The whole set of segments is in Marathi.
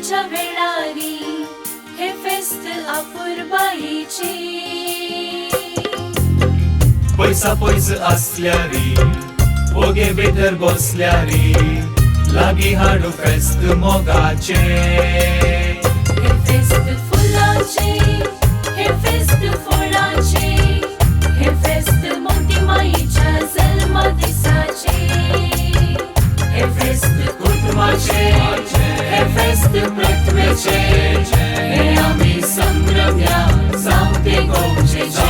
कोरोनाच्या वेळारी हे फेस्त अपूर्बाईची पैसा पैस असल्यारी ओगे भितर बसल्यारी लागी हाडू फेस्त मोगाचे हे फेस्त फुलांचे हे फेस्त फळांचे हे फेस्त मोठी माईच्या जन्म दिसाचे हे फेस्त कुटुंबाचे हे फेस्त प्रतिमेचे हे आम्ही संभ्रम्या जावते गोंजेचे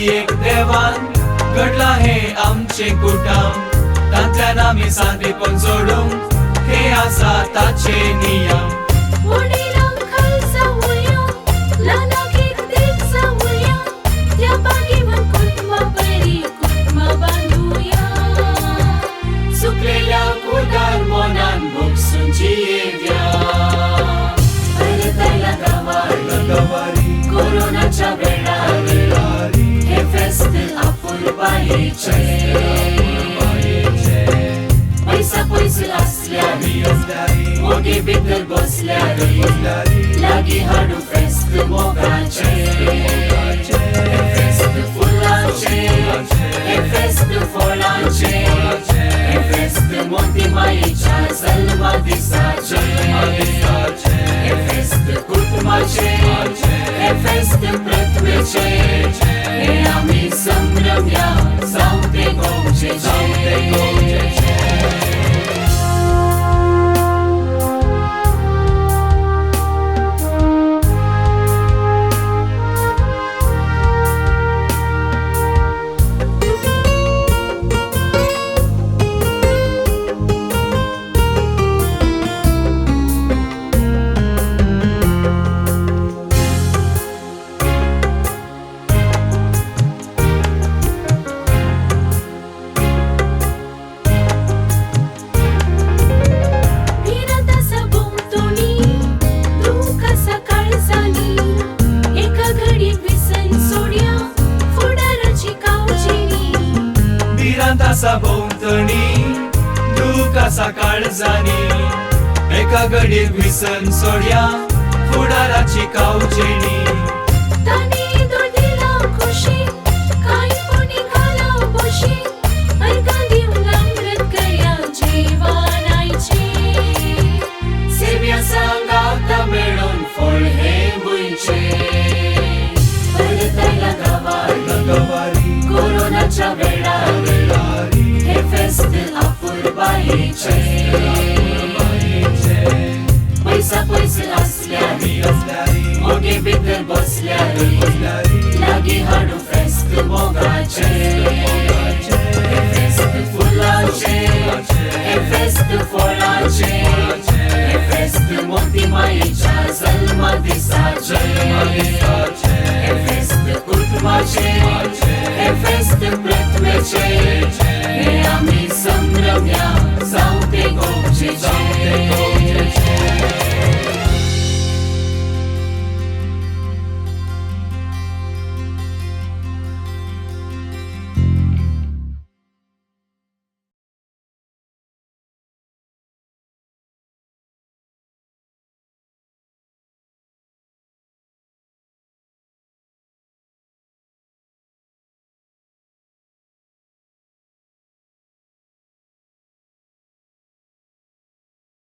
एक देवान घडला हे आमचे कुटुंब तांतल्यान आमी सांतीपण सोडूंक हे आसा ताचे नियम वडिलांक खाल जावुया ल्हानाक एक देख जावुया त्या बागेवन कुटुंबा बरी कुटुंबा बांदुया सुकलेल्या उदार मनान भोगसून जियेव्या परतला गवारी कोरोनाच्या वेळारी हे फेस्त अपूर्बाईचे पैसा पैस असल्यारी ओगे भितर बसल्यारी लागी हाडू फेस्त मोगाचे हे फेस्त फुलांचे हे फेस्त फळांचे हे फेस्त मोठी माईच्या जन्म दिसाचे हे फेस्त कुटुंबाचे हे फेस्त प्रतिमेचे हे आम्ही संभ्रम्या जावते गोंजेचे तासा भोंवतणी दूख आसा काळजांनी एका घडीत विसन सोडया फुडाराची कावचेणी